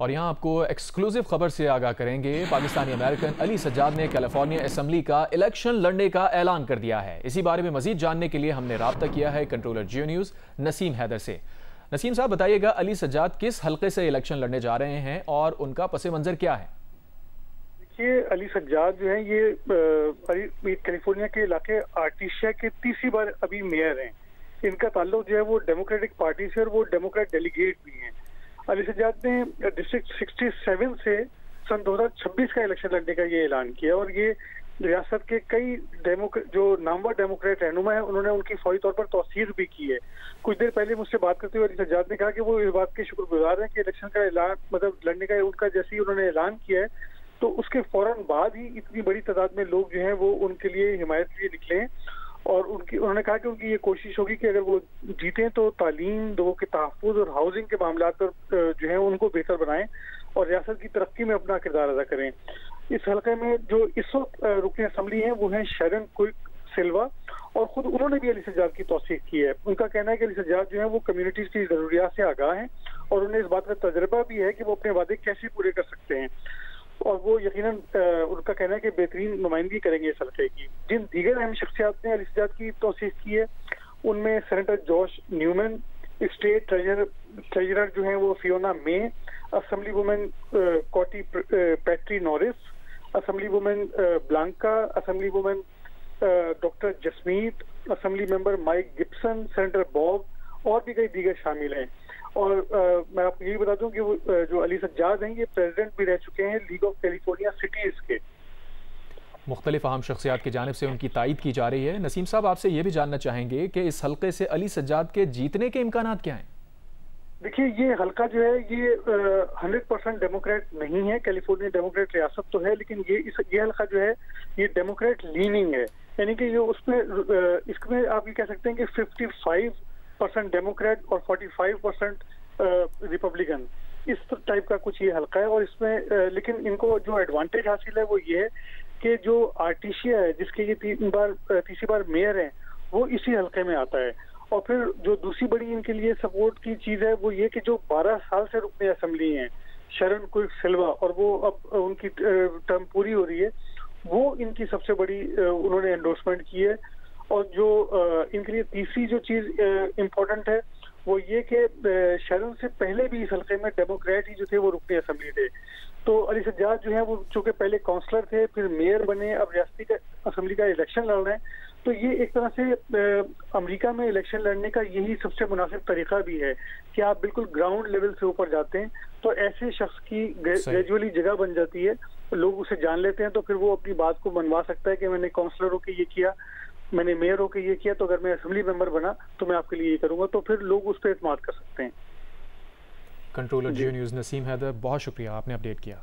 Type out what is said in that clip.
और यहाँ आपको एक्सक्लूसिव खबर से आगाह करेंगे। पाकिस्तानी अमेरिकन अली सज्जाद ने कैलिफोर्निया असेंबली का इलेक्शन लड़ने का ऐलान कर दिया है। इसी बारे में मजीद जानने के लिए हमने राब्ता किया है कंट्रोलर जियो न्यूज़ नसीम हैदर से। नसीम साहब बताइएगा, अली सज्जाद किस हल्के से इलेक्शन लड़ने जा रहे हैं और उनका पस मंजर क्या है? देखिए, अली सज्जाद जो है ये कैलिफोर्निया के इलाके आर्टिशिया के तीसरी बार अभी मेयर हैं। इनका ताल्लुक जो है वो डेमोक्रेटिक पार्टी से और वो डेमोक्रेट डेलीगेट भी हैं। अली सज्जाद ने डिस्ट्रिक्ट 67 से सन 2026 का इलेक्शन लड़ने का ये ऐलान किया और ये रियासत के कई जो नामवर डेमोक्रेट रहनुमा है उन्होंने उनकी फौरी तौर पर तौसीक भी की है। कुछ देर पहले मुझसे बात करते हुए अली सज्जाद ने कहा कि वो इस बात के शुक्रगुजार हैं कि इलेक्शन का ऐलान लड़ने का उनका जैसे ही उन्होंने ऐलान किया है तो उसके फौरन बाद ही इतनी बड़ी तादाद में लोग जो हैं वो उनके लिए हिमायत के लिए निकले हैं। और उन्होंने कहा कि उनकी ये कोशिश होगी कि अगर वो जीतें तो तालीम, लोगों के तहफ़्फ़ुज़ और हाउसिंग के मामला पर जो है उनको बेहतर बनाएं और रियासत की तरक्की में अपना किरदार अदा करें। इस हल्के में जो इस वक्त रुकन असम्बली हैं वो हैं शरण क्विक सिल्वा और खुद उन्होंने भी अली सज्जाद की तौसीक की है। उनका कहना है कि अली सज्जाद जो है वो कम्युनिटीज़ की ज़रूरियात से आगाह हैं और उन्हें इस बात का तजर्बा भी है कि वो अपने वादे कैसे पूरे कर सकते हैं और वो यकीनन उनका कहना है कि बेहतरीन नुमाइंदगी करेंगे इस हल्के की। जिन दीगर अहम शख्सियात ने अली सज्जाद की तौसीक की है उनमें senator Josh Newman, state treasurer जो हैं वो Fiona Ma, assembly women Cottie Petrie Norris, assembly women Blanca, assembly women doctor Jasmeet, assembly member Mike Gibson, senator Bob और भी कई दीगर शामिल हैं। और मैं आपको यही बता दूं कि वो जो अली सज्जाद हैं ये प्रेसिडेंट भी रह चुके हैं लीग ऑफ कैलिफोर्निया सिटीज़ के। मुख्तलिफ अहम शख्सियात की जानिब से उनकी तायद की जा रही है। नसीम साहब, आपसे ये भी जानना चाहेंगे कि इस हल्के से अली सज्जाद के जीतने के इम्कानात क्या हैं? देखिए, ये हल्का जो है ये 100% डेमोक्रेट नहीं है। कैलिफोर्निया डेमोक्रेट रियासत तो है लेकिन ये हल्का जो है ये डेमोक्रेट लीनिंग है, यानी कि ये उसमें इसमें आप ये कह सकते हैं कि 55% डेमोक्रेट और 45% रिपब्लिकन, इस टाइप का कुछ ये हल्का है। और इसमें लेकिन इनको जो एडवांटेज हासिल है वो ये है कि जो आर्टिशिया है जिसके ये तीसरी बार मेयर हैं वो इसी हल्के में आता है। और फिर जो दूसरी बड़ी इनके लिए सपोर्ट की चीज है वो ये कि जो 12 साल से रुकने असेंबली हैं शरण क्विक सिल्वा और वो अब उनकी टर्म पूरी हो रही है, वो इनकी सबसे बड़ी उन्होंने एंडोर्समेंट की है। और जो इनके लिए तीसरी जो चीज इम्पोर्टेंट है वो ये कि शरण से पहले भी इस हल्के में डेमोक्रेट ही जो थे वो रुकने असेंबली थे। तो अली सज्जाद जो है वो चूंकि पहले काउंसलर थे फिर मेयर बने, अब रियासती असेंबली का इलेक्शन लड़ रहे हैं। तो ये एक तरह से अमेरिका में इलेक्शन लड़ने का यही सबसे मुनासिब तरीका भी है कि आप बिल्कुल ग्राउंड लेवल से ऊपर जाते हैं तो ऐसे शख्स की ग्रेजुअली जगह बन जाती है, लोग उसे जान लेते हैं तो फिर वो अपनी बात को मनवा सकता है कि मैंने काउंसलर होकर ये किया, मैंने मेयर होकर ये किया, तो अगर मैं असेंबली मेंबर बना तो मैं आपके लिए ये करूंगा, तो फिर लोग उस पर एतमाद कर सकते हैं। कंट्रोलर जियो न्यूज़ नसीम हैदर, बहुत शुक्रिया, आपने अपडेट किया।